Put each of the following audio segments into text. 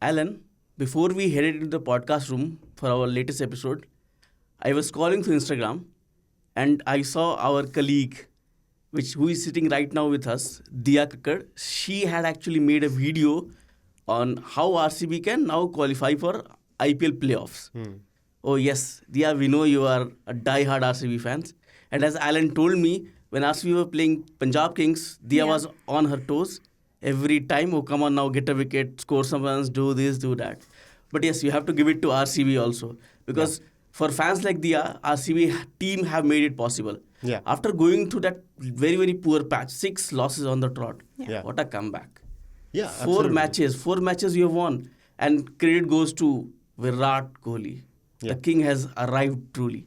Alan, before we headed into the podcast room for our latest episode, I was scrolling through Instagram and I saw our colleague, who is sitting right now with us, Diya Kakkar. She had actually made a video on how RCB can now qualify for IPL playoffs. Oh yes, Diya, we know you are a die-hard RCB fans. And as Alan told me, when RCB were playing Punjab Kings, Diya was on her toes every time. Oh, come on now, get a wicket, score some runs, do this, do that. But yes, you have to give it to RCB also. Because for fans like Diya, RCB team have made it possible. Yeah. After going through that very, very poor patch, 6 losses on the trot. Yeah. What a comeback. Yeah, Four matches you have won. And credit goes to Virat Kohli. Yeah. The king has arrived truly.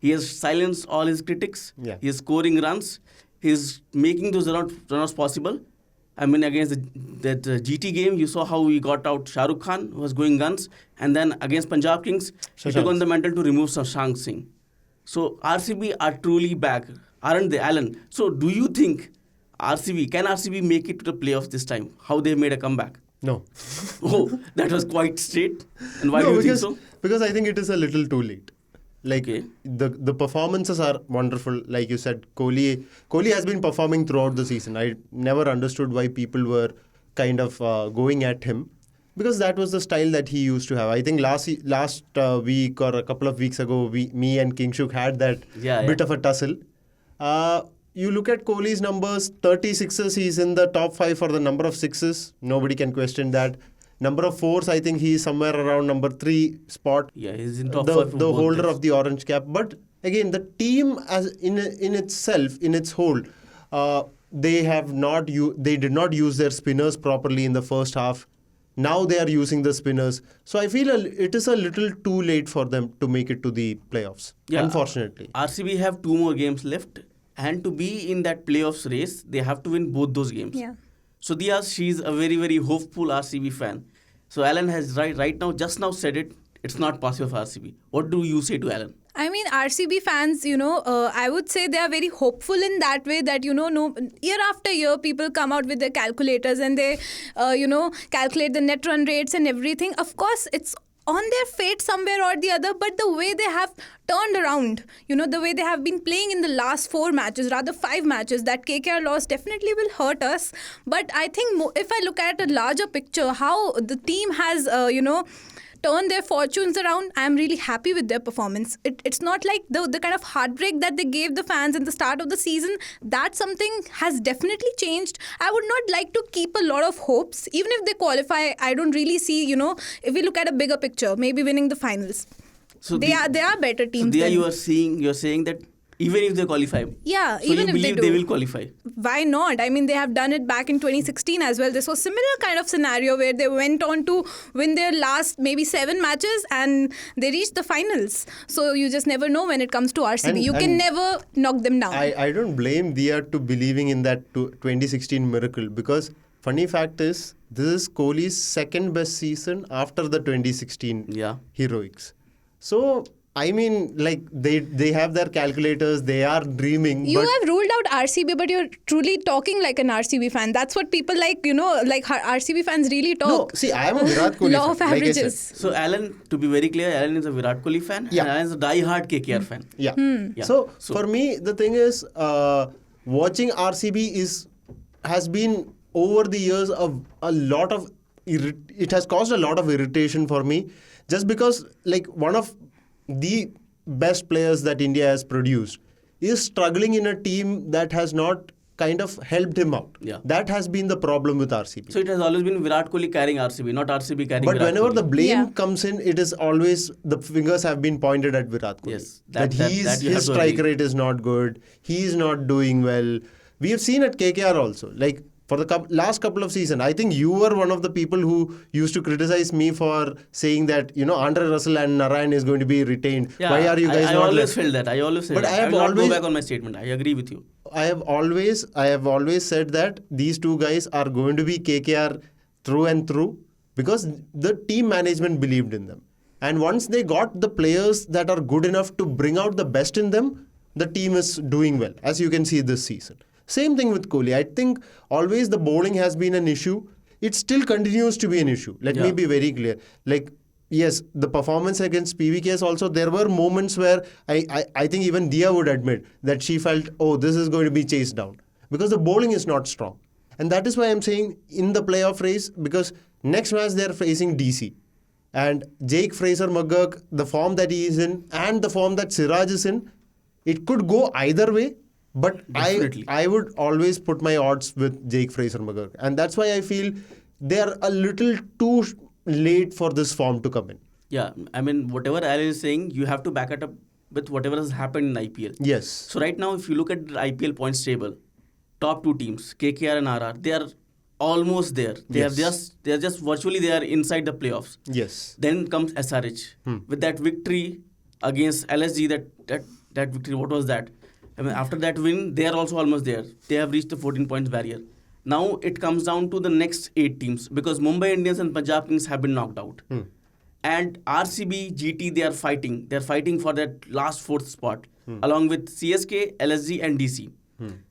He has silenced all his critics. Yeah. He is scoring runs. He is making those runs possible. I mean, against that GT game, you saw how he got out Shah Rukh Khan, who was going guns. And then against Punjab Kings, he took on the mantle to remove Shashank Singh. So RCB are truly back, aren't they, Alan? So do you think can RCB make it to the playoffs this time? How they made a comeback? No. Oh, that was quite straight. And why do you think so? Because I think it is a little too late. Like Okay. the performances are wonderful. Like you said, Kohli has been performing throughout the season. I never understood why people were kind of going at him, because that was the style that he used to have. I think last week or a couple of weeks ago, me and Kingshuk had that bit of a tussle. You look at Kohli's numbers, 36s, he's in the top 5 for the number of sixes. Nobody can question that. Number of fours, I think he's somewhere around number 3 spot. Yeah, he's in top 5. The holder of the orange cap. But again, the team as in itself, in its whole, they did not use their spinners properly in the first half. Now they are using the spinners. So I feel it is a little too late for them to make it to the playoffs, unfortunately. RCB have 2 more games left. And to be in that playoffs race, they have to win both those games. Yeah. So Diya, she's a very, very hopeful RCB fan. So Alan has right now, just now said it. It's not possible for RCB. What do you say to Alan? I mean, RCB fans, I would say they are very hopeful in that way that, no, year after year, people come out with their calculators and they, calculate the net run rates and everything. Of course, it's on their fate somewhere or the other, but the way they have turned around, the way they have been playing in the last 4 matches, rather 5 matches, that KKR loss definitely will hurt us. But I think if I look at a larger picture, how the team has, turn their fortunes around, I'm really happy with their performance. It's not like the kind of heartbreak that they gave the fans in the start of the season. That something has definitely changed. I would not like to keep a lot of hopes. Even if they qualify, I don't really see, if we look at a bigger picture, maybe winning the finals. So They are better teams. So Diya, than- you're saying that even if they qualify, Yeah, so even you if believe they do. will qualify. Why not? I mean, they have done it back in 2016 as well. This was similar kind of scenario where they went on to win their last maybe 7 matches and they reached the finals. So you just never know when it comes to RCB. You can never knock them down. I don't blame Diya to believing in that 2016 miracle, because funny fact is, this is Kohli's second best season after the 2016 heroics. So I mean, like, they have their calculators, they are dreaming. You have ruled out RCB, but you're truly talking like an RCB fan. That's what people like, like RCB fans really talk. No, see, I am a Virat Kohli Law fan, of like I said. averages. So Alan, to be very clear, Alan is a Virat Kohli fan and Alan is a die-hard KKR fan. Yeah. Yeah. So for me, the thing is, watching RCB has been over the years a lot of it has caused a lot of irritation for me, just because like one of the best players that India has produced is struggling in a team that has not kind of helped him out. Yeah. That has been the problem with RCB. So it has always been Virat Kohli carrying RCB, not RCB carrying But Virat whenever Kohli. the blame Yeah. comes in, it is always the fingers have been pointed at Virat Kohli. Yes, that that you have his to strike agree. rate is not good. He is not doing well. We have seen at KKR also. Like for the last couple of seasons, I think you were one of the people who used to criticize me for saying that, Andre Russell and Narayan is going to be retained. Yeah, Why are you guys I not always left? felt that. I always said But that. I have will not always- go back on my statement. I agree with you. I have always said that these two guys are going to be KKR through and through, because the team management believed in them. And once they got the players that are good enough to bring out the best in them, the team is doing well, as you can see this season. Same thing with Kohli. I think always the bowling has been an issue. it still continues to be an issue. Let me be very clear. Like, yes, the performance against PBKS also, there were moments where I think even Dia would admit that she felt, oh, this is going to be chased down because the bowling is not strong. And that is why I'm saying in the playoff race, because next match they're facing DC. And Jake Fraser-McGurk, the form that he is in and the form that Siraj is in, it could go either way. But I would always put my odds with Jake Fraser-McGurk. And that's why I feel they're a little too late for this form to come in. Yeah, I mean, whatever Alan is saying, you have to back it up with whatever has happened in IPL. Yes. So right now, if you look at the IPL points table, top two teams, KKR and RR, they are almost there. They are just virtually they are inside the playoffs. Yes. Then comes SRH with that victory against LSG. That victory, what was that? I mean, after that win, they are also almost there. They have reached the 14 points barrier. Now it comes down to the next 8 teams because Mumbai Indians and Punjab Kings have been knocked out. And RCB, GT, they are fighting. They are fighting for that last 4th spot along with CSK, LSG and DC.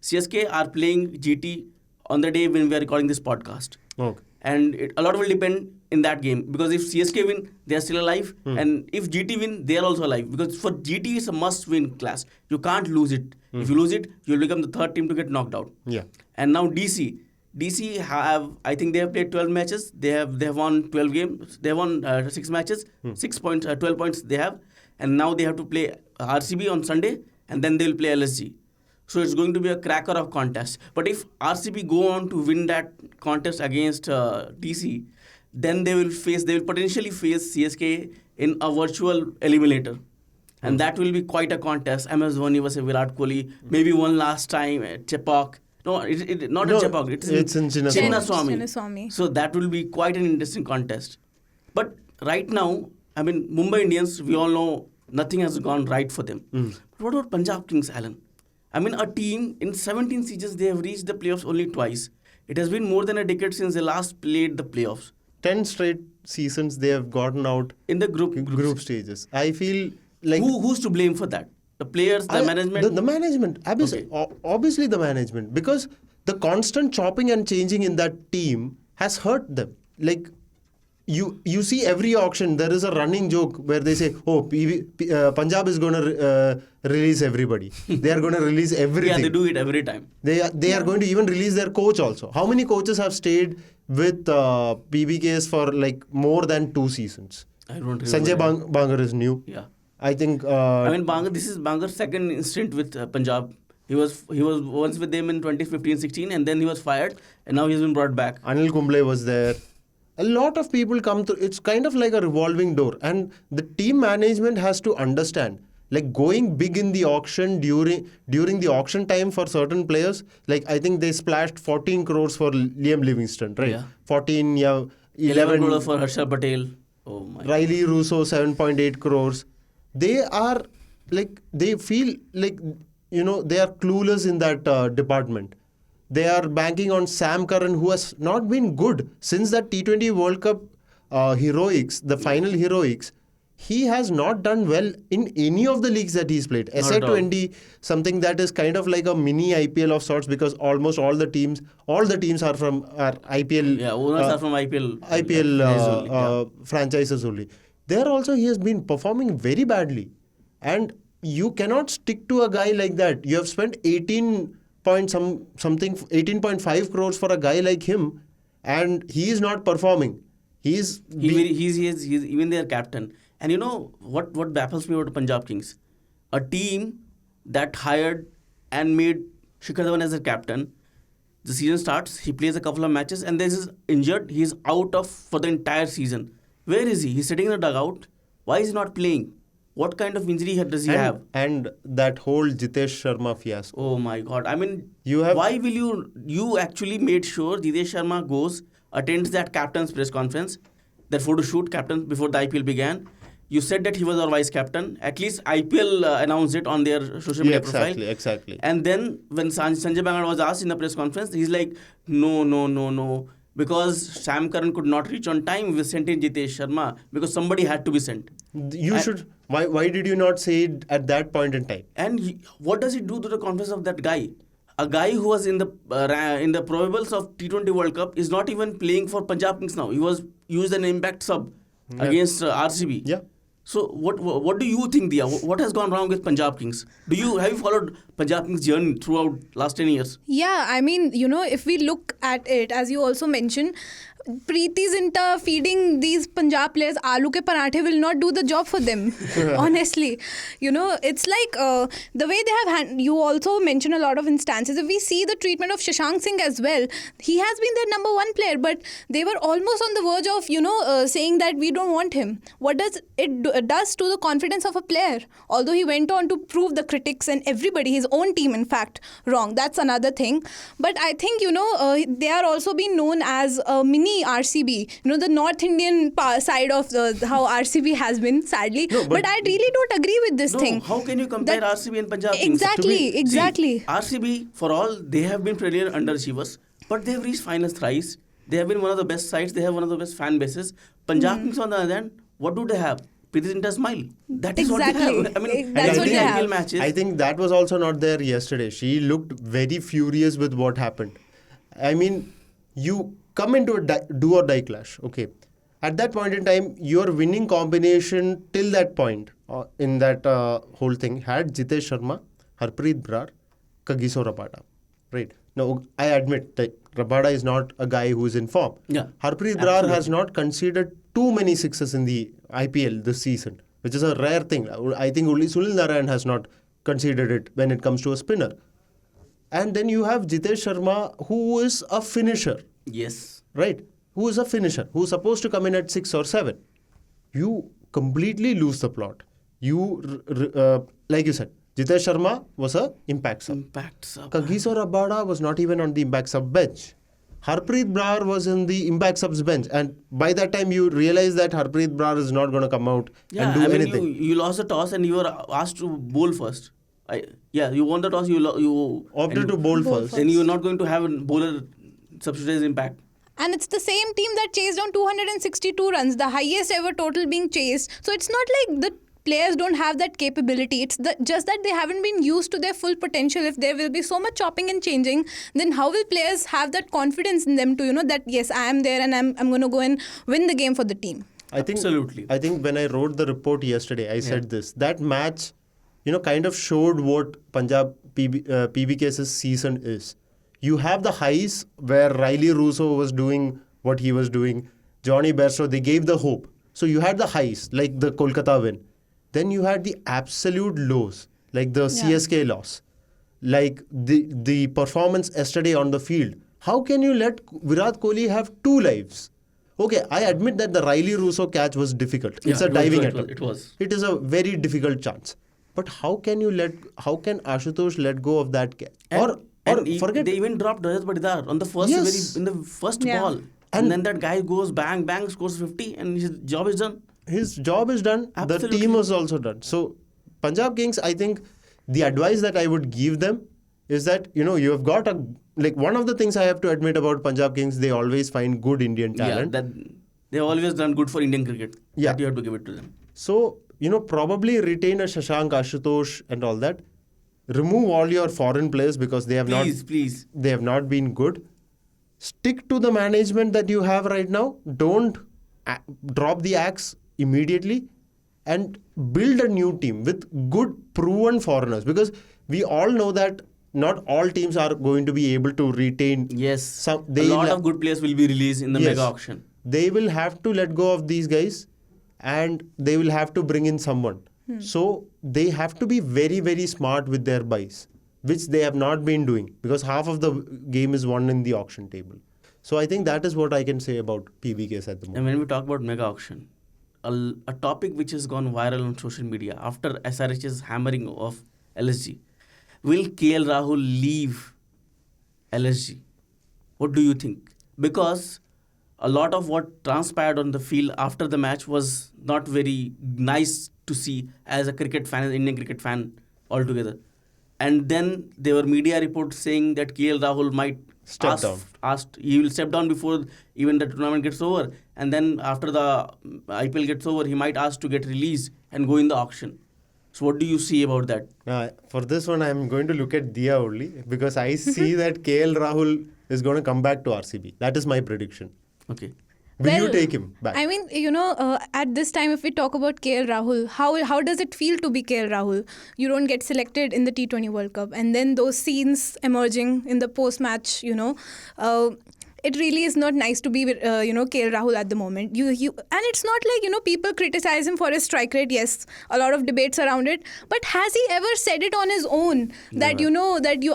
CSK are playing GT on the day when we are recording this podcast. Okay. And a lot will depend in that game because if CSK win, they are still alive. And if GT win, they are also alive. Because for GT, it's a must-win class. You can't lose it. If you lose it, you'll become the 3rd team to get knocked out. Yeah. And now DC have, I think they have played 12 matches. They have won 12 games. They have won 6 matches. 6 points, 12 points they have. And now they have to play RCB on Sunday. And then they will play LSG. So it's going to be a cracker of contest. But if RCB go on to win that contest against DC, then they will potentially face CSK in a virtual eliminator. And that will be quite a contest. MS Dhoni versus Virat Kohli. Maybe one last time at Chepauk. No, not at Chepauk. It's in Chinnaswamy. So that will be quite an interesting contest. But right now, I mean, Mumbai Indians, we all know nothing has gone right for them. But what about Punjab Kings, Alan? I mean, a team in 17 seasons, they have reached the playoffs only twice. It has been more than a decade since they last played the playoffs. 10 straight seasons they have gotten out in the group stages. I feel like... Who's to blame for that? The players, the management? The management. Obviously the management. Because the constant chopping and changing in that team has hurt them. Like... You see every auction, there is a running joke where they say, oh, Punjab is going to release everybody. They are going to release everything. Yeah, they do it every time. They are going to even release their coach also. How many coaches have stayed with PBKS for like more than 2 seasons? I don't remember. Sanjay Bangar is new. Yeah. I think... this is Bangar's second stint with Punjab. He was once with them in 2015-16 and then he was fired and now he's been brought back. Anil Kumble was there. A lot of people come through. It's kind of like a revolving door. And the team management has to understand, like going big in the auction during the auction time for certain players. Like I think they splashed 14 crores for Liam Livingston, right? Yeah. 14, 11 crores for Harshal Patel. Oh my. Riley Russo, 7.8 crores. They are like, they feel like, they are clueless in that department. They are banking on Sam Curran, who has not been good since that T20 World Cup heroics, the final heroics. He has not done well in any of the leagues that he's played. SA20, something that is kind of like a mini IPL of sorts because almost all the teams are from IPL. Yeah, owners are from IPL. Franchises only. There also he has been performing very badly. And you cannot stick to a guy like that. You have spent 18.5 crores for a guy like him, and he is not performing. He's even their captain. And you know what baffles me about the Punjab Kings? A team that hired and made Shikhar Dhawan as their captain. The season starts, he plays a couple of matches, and then he's injured. He's out for the entire season. Where is he? He's sitting in the dugout. Why is he not playing? What kind of injury does he have? And that whole Jitesh Sharma fiasco. Oh my God. I mean, why will you actually made sure Jitesh Sharma attends that captain's press conference, that photo shoot captain before the IPL began. You said that he was our vice captain. At least IPL announced it on their social media profile. Exactly. And then when Sanjay Bangar was asked in the press conference, he's like, no. Because Sam Curran could not reach on time, we sent in Jitesh Sharma because somebody had to be sent. Why did you not say it at that point in time? And what does it do to the confidence of that guy? a guy who was in the probables of T20 World Cup is not even playing for Punjab Kings now. He was used an impact sub against RCB. Yeah. So what do you think, Dia? What has gone wrong with Punjab Kings? Have you followed Punjab Kings journey throughout last 10 years? Yeah, I mean, if we look at it, as you also mentioned, Preeti's into feeding these Punjab players aloo ke parathe will not do the job for them. Honestly, it's like the way they have. You also mentioned a lot of instances. If we see the treatment of Shashank Singh as well, he has been their number one player, but they were almost on the verge of saying that we don't want him. What does it does to the confidence of a player? Although he went on to prove the critics and everybody, his own team, in fact, wrong. That's another thing. But I think they are also being known as a mini RCB, the North Indian side of how RCB has been, sadly. No, but I really don't agree with this thing. How can you compare RCB and Punjab Kings? Exactly. See, RCB, for all, they have been perennial underachievers, but they have reached finals thrice. They have been one of the best sides. They have one of the best fan bases. Punjab Kings, on the other hand, what do they have? Preeti Zinta's smile. That is Exactly. what they have. I mean, That's I what think they have. IPL matches. I think that was also not there yesterday. She looked very furious with what happened. I mean, you come into a do or die clash. Okay. At that point in time, your winning combination till that point in that whole thing had Jitesh Sharma, Harpreet Brar, Kagiso Rabada. Right. Now, I admit that Rabada is not a guy who is in form. Yeah, Harpreet Brar absolutely. has not conceded too many sixes in the IPL this season, which is a rare thing. I think only Sunil Narayan has not conceded it when it comes to a spinner. And then you have Jitesh Sharma, who is a finisher, Yes. right? Who is a finisher, who's supposed to come in at 6 or 7. You completely lose the plot. Like you said, Jitesh Sharma was a impact sub. Impact sub. Kagiso Rabada was not even on the impact sub bench. Harpreet Brar was in the impact subs bench, and by that time you realize that Harpreet Brar is not going to come out and do anything. You lost the toss and you were asked to bowl first. You won the toss. You Opted to bowl first. Then you're not going to have a bowler subsidize impact. And it's the same team that chased on 262 runs, the highest ever total being chased. So it's not like the players don't have that capability. It's just that they haven't been used to their full potential. If there will be so much chopping and changing, then how will players have that confidence in them to that yes, I am there and I'm going to go and win the game for the team. Absolutely. I think when I wrote the report yesterday, I said this. That match, kind of showed what Punjab PBKS's season is. You have the highs where Riley Russo was doing what he was doing. Johnny Bairstow, they gave the hope. So you had the highs, like the Kolkata win. Then you had the absolute lows, like the CSK loss, like the performance yesterday on the field. How can you let Virat Kohli have 2 lives? Okay, I admit that the Riley Russo catch was difficult. It's a diving attempt. It was. It is a very difficult chance. But how can Ashutosh let go of that catch? Forget. They even dropped Rajat Patidar on the first Yes. in the first Yeah. ball. And then that guy goes bang, bang, scores 50 and his job is done. His job is done. Absolutely. The team was also done. So Punjab Kings, I think the advice that I would give them is that, you have got one of the things I have to admit about Punjab Kings, they always find good Indian talent. Yeah, they've always done good for Indian cricket. Yeah. That you have to give it to them. So, probably retain a Shashank, Ashutosh and all that. Remove all your foreign players because they have Please. they have not been good. Stick to the management that you have right now. Don't drop the axe immediately and build a new team with good proven foreigners, because we all know that not all teams are going to be able to retain. Yes. A lot of good players will be released in the mega auction. They will have to let go of these guys and they will have to bring in someone. So they have to be very, very smart with their buys, which they have not been doing because half of the game is won in the auction table. So I think that is what I can say about PBKS at the moment. And when we talk about mega auction, a topic which has gone viral on social media after SRH's hammering of LSG, will KL Rahul leave LSG? What do you think? Because a lot of what transpired on the field after the match was not very nice to see as a cricket fan, as an Indian cricket fan altogether. And then there were media reports saying that KL Rahul might he will step down before even the tournament gets over. And then after the IPL gets over, he might ask to get released and go in the auction. So what do you see about that? For this one, I'm going to look at Dia only because I see that KL Rahul is going to come back to RCB. That is my prediction. Okay. Will you Well, take him back? I mean, at this time, if we talk about KL Rahul, how does it feel to be KL Rahul? You don't get selected in the T20 World Cup, and then those scenes emerging in the post-match, it really is not nice to be with, KL Rahul at the moment. And it's not like, people criticize him for his strike rate. Yes, a lot of debates around it. But has he ever said it on his own that,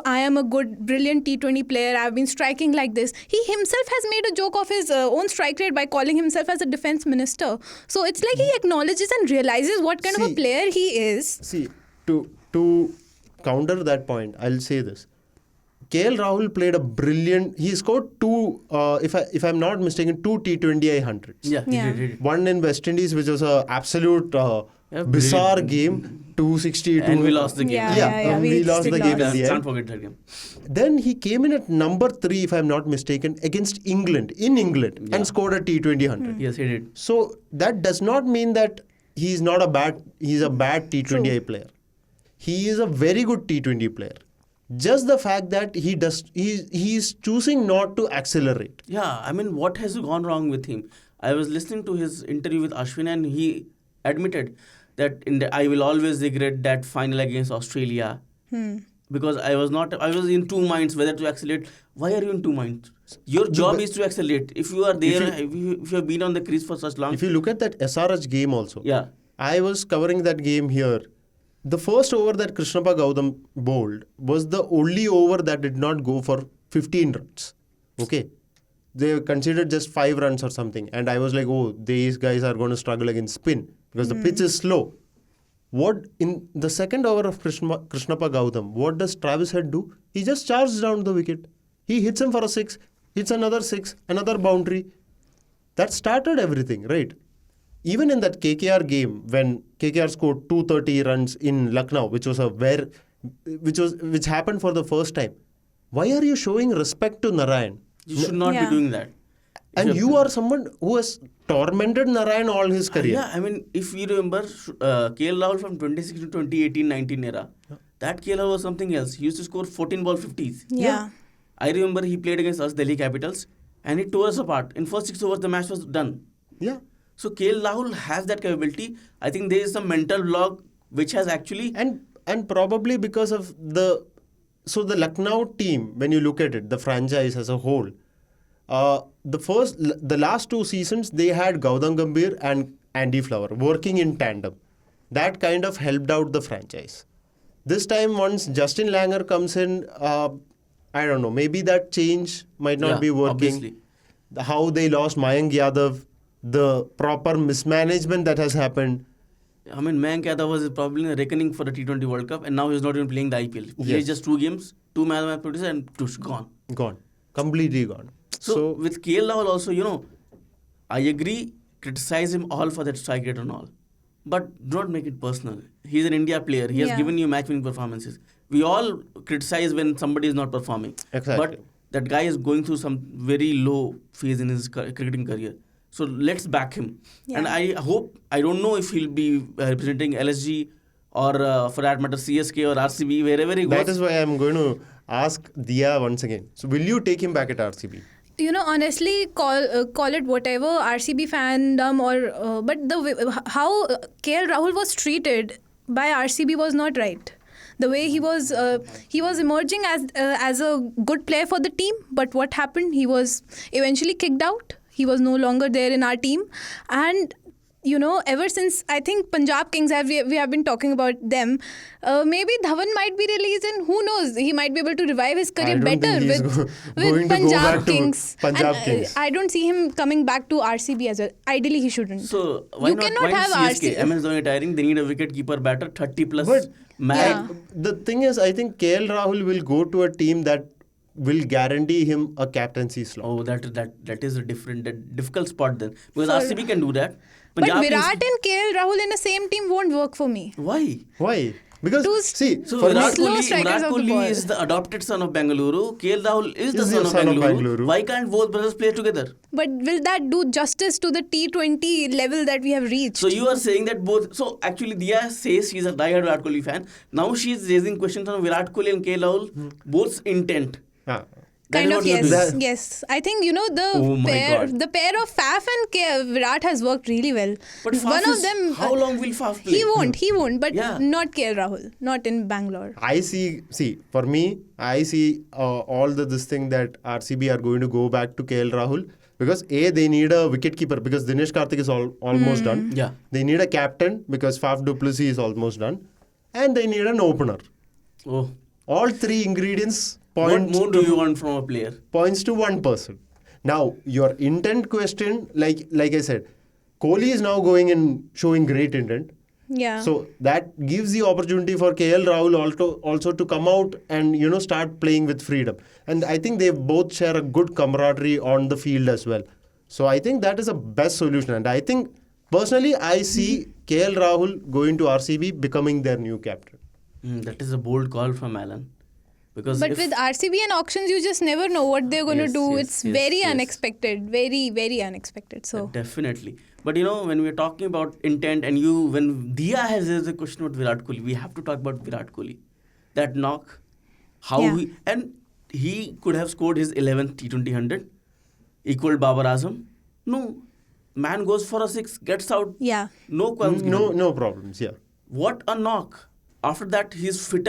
I am a good, brilliant T20 player. I've been striking like this. He himself has made a joke of his own strike rate by calling himself as a defense minister. So it's like he acknowledges and realizes what kind of a player he is. See, to counter that point, I'll say this. KL Rahul played a brilliant. He scored two, if I'm not mistaken, two T20I hundreds. Yeah. Yeah. He did. One in West Indies, which was an absolute bizarre game, 262. And we lost the game. Yeah. We lost the game in the Can't end. forget that game. Then he came in at number 3, if I'm not mistaken, against England, in England, and scored a T20 100. Yes, he did. So that does not mean that he's a bad T20I player. He is a very good T20 player. Just the fact that he's choosing not to accelerate. Yeah, I mean, what has gone wrong with him? I was listening to his interview with Ashwin, and he admitted that I will always regret that final against Australia because I was in two minds whether to accelerate. Why are you in two minds? Your job is to accelerate. If you are there, if you have been on the crease for such long. If you look at that SRH game also, Yeah. I was covering that game here. The first over that Krishnappa Gautam bowled was the only over that did not go for 15 runs. Okay. They considered just 5 runs or something. And I was like, oh, these guys are going to struggle against spin because the pitch is slow. What in the second over of Krishnappa Gautam, what does Travis Head do? He just charges down the wicket. He hits him for a 6, hits another 6, another boundary. That started everything, right? Even in that KKR game, when KKR scored 230 runs in Lucknow, which happened for the first time, why are you showing respect to Narayan? You should not be doing that. And you are someone who has tormented Narayan all his career. Yeah, I mean, if you remember KL Rahul from 2016 to 2018-19 era, that KL Rahul was something else. He used to score 14 ball 50s. Yeah. I remember he played against us, Delhi Capitals, and he tore us apart. In first 6 overs, the match was done. Yeah. So KL Rahul has that capability. I think there is some mental block which has actually... And probably because of the Lucknow team, when you look at it, the franchise as a whole, the last 2 seasons, they had Gautam Gambhir and Andy Flower working in tandem. That kind of helped out the franchise. This time, once Justin Langer comes in, I don't know, maybe that change might not be working. Obviously. How they lost Mayank Yadav, the proper mismanagement that has happened. I mean, Mayank Yadav was probably in a reckoning for the T20 World Cup, and now he's not even playing the IPL. He plays just 2 games, 2 man of the match producer, and gone. Gone. Completely gone. So with KL Rahul also, I agree, criticize him all for that strike rate and all. But do not make it personal. He's an India player. He has given you match-winning performances. We all criticize when somebody is not performing. Exactly. But that guy is going through some very low phase in his cricketing career. So let's back him. Yeah. And I don't know if he'll be representing LSG or for that matter CSK or RCB, wherever he goes. That is why I'm going to ask Dia once again. So will you take him back at RCB? Honestly, call it whatever, RCB fandom but how KL Rahul was treated by RCB was not right. The way he was emerging as a good player for the team, but what happened? He was eventually kicked out. He was no longer there in our team, and ever since I think Punjab Kings we have been talking about them. Maybe Dhawan might be released, and who knows? He might be able to revive his career better with Punjab Kings. Kings. I don't see him coming back to RCB as well. Ideally, he shouldn't. So why cannot have CSK? MS Dhoni retiring. They need a wicket-keeper batter, 30 plus. But man. the thing is, I think KL Rahul will go to a team that will guarantee him a captaincy slot. Oh, that is a difficult spot then, because RCB can do that. But Punjab Virat and KL Rahul in the same team won't work for me. Why? Why? Because Two see, So for me, Virat slow Kohli, strikers Virat of the Kohli ball. is the adopted son of Bengaluru. KL Rahul is the Is son the of son of Bengaluru. Bengaluru. Why can't both brothers play together? But will that do justice to the T20 level that we have reached? So you are saying that both. So actually, Dia says she's a diehard Virat Kohli fan. Now she's raising questions on Virat Kohli and KL Rahul, both's intent. ah, That is Kind what of, you're yes. doing. Yes. I think, Oh my God. the pair of Faf and Virat has worked really well. But Faf One is, of them. how long will Faf play? He won't, but Yeah. not KL Rahul, not in Bangalore. for me, I see all this thing that RCB are going to go back to KL Rahul because they need a wicket keeper because Dinesh Karthik is almost done. Yeah. They need a captain because Faf du Plessis is almost done. And they need an opener. Oh. All three ingredients What more do you want from a player? points to one person. Now, your intent question, like I said, Kohli is now going and showing great intent. Yeah. So that gives the opportunity for KL Rahul also to come out and start playing with freedom. And I think they both share a good camaraderie on the field as well. So I think that is the best solution. And I think personally I see KL Rahul going to RCB becoming their new captain. That is a bold call from Alan. Because But if, with RCB and auctions, you just never know what they're going to Yes, do. yes, It's yes, very yes. unexpected, very, very unexpected. So definitely. But when we're talking about intent and when Dia has raised a question about Virat Kohli, we have to talk about Virat Kohli. That knock, how Yeah. he could have scored his 11th T20 100, equaled Babar Azam. No, man goes for a 6, gets out, yeah, no qualms given. No problems, yeah. What a knock. After that, he's fit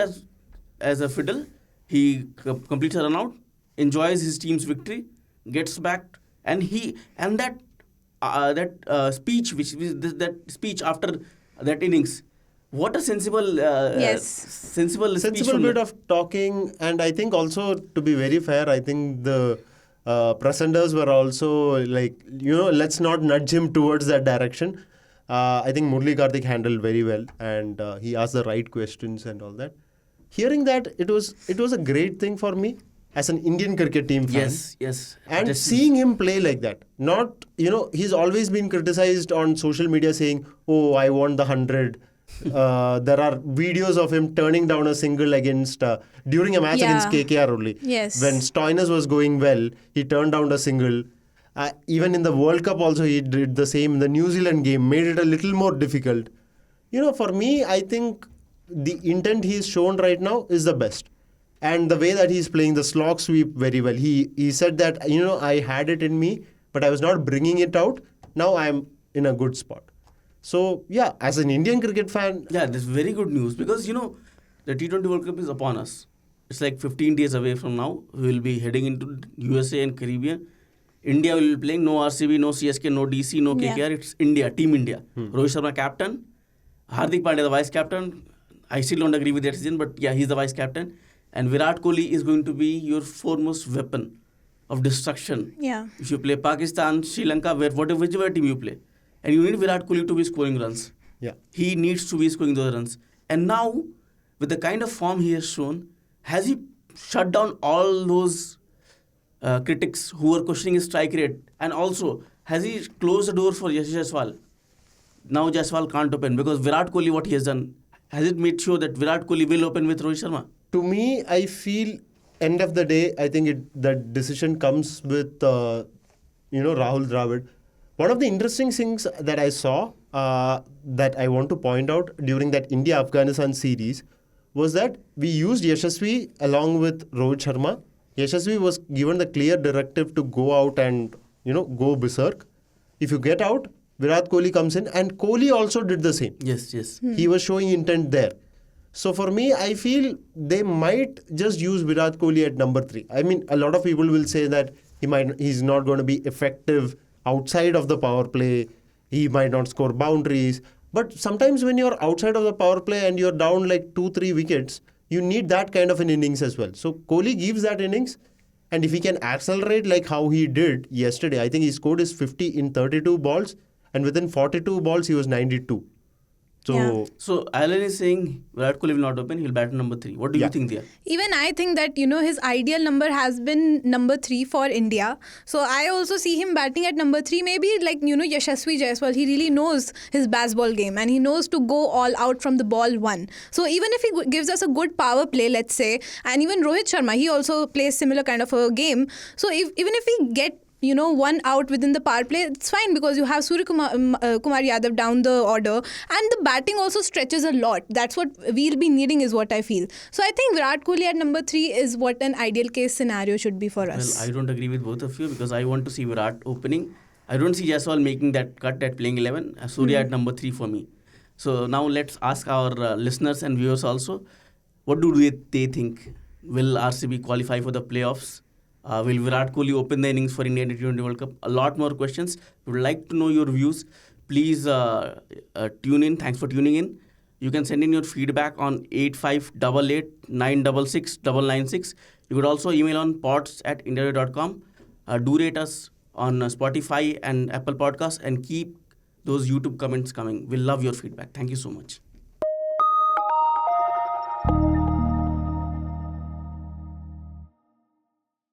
as a fiddle. He completes a run out, enjoys his team's victory, gets back, and that speech after that innings. What a sensible, Yes. sensible speech. Sensible bit of talking, and I think also to be very fair, I think the presenters were also like, let's not nudge him towards that direction. I think Murli Karthik handled very well, and he asked the right questions and all that. Hearing that, it was a great thing for me as an Indian cricket team fan. Yes. And Just- seeing him play like that, not, he's always been criticized on social media saying, oh, I want the 100. There are videos of him turning down a single against, during a match Yeah. against KKR only. Yes. When Stoinis was going well, he turned down a single. Even in the World Cup also, he did the same. In the New Zealand game, made it a little more difficult. For me, I think the intent he's shown right now is the best. And the way that he's playing the slog sweep very well. He said that, I had it in me, but I was not bringing it out. Now I'm in a good spot. So, yeah, as an Indian cricket fan, Yeah, this is very good news because the T20 World Cup is upon us. It's like 15 days away from now. We will be heading into USA and Caribbean. India will be playing no RCB, no CSK, no DC, no KKR. Yeah. It's India, Team India. Rohit Sharma captain, Hardik Pandya the vice captain. I still don't agree with that decision, but yeah, he's the vice captain. And Virat Kohli is going to be your foremost weapon of destruction. yeah, If you play Pakistan, Sri Lanka, whichever team you play, and you need Virat Kohli to be scoring runs. yeah. He needs to be scoring those runs. And now, with the kind of form he has shown, has he shut down all those critics who were questioning his strike rate? And also, has he closed the door for Jaiswal? Now Jaiswal can't open because Virat Kohli, what he has done, has it made sure that Virat Kohli will open with Rohit Sharma? To me, I feel end of the day, I think that decision comes with, Rahul Dravid. One of the interesting things that I saw that I want to point out during that India-Afghanistan series was that we used Yashasvi along with Rohit Sharma. Yashasvi was given the clear directive to go out and, go berserk. If you get out, Virat Kohli comes in, and Kohli also did the same. Yes. He was showing intent there. So for me, I feel they might just use Virat Kohli at number 3. I mean, a lot of people will say that he's not going to be effective outside of the power play. He might not score boundaries. But sometimes when you're outside of the power play and you're down like 2-3 wickets, you need that kind of an innings as well. So Kohli gives that innings. And if he can accelerate like how he did yesterday, I think he scored his 50 in 32 balls. And within 42 balls, he was 92. So So Alan is saying Virat Kohli will not open. He'll bat at number 3. What do you Yeah. think there? Even I think that, his ideal number has been number 3 for India. So I also see him batting at number 3. Maybe like, Yashasvi Jaiswal, he really knows his baseball game and he knows to go all out from the ball 1. So even if he gives us a good power play, let's say, and even Rohit Sharma, he also plays similar kind of a game. So even if we get one out within the power play, it's fine because you have Surya Kumar Yadav down the order, and the batting also stretches a lot. That's what we'll be needing, is what I feel. So I think Virat Kohli at number 3 is what an ideal case scenario should be for us. Well, I don't agree with both of you because I want to see Virat opening. I don't see Jaiswal making that cut at playing 11. Surya at number 3 for me. So now let's ask our listeners and viewers also, what do they think? Will RCB qualify for the playoffs? Will Virat Kohli open the innings for India T20 World Cup? A lot more questions. We would like to know your views. Please tune in. Thanks for tuning in. You can send in your feedback on 8588 966 996. You could also email on pods@india.com. Do rate us on Spotify and Apple Podcasts and keep those YouTube comments coming. We'll love your feedback. Thank you so much.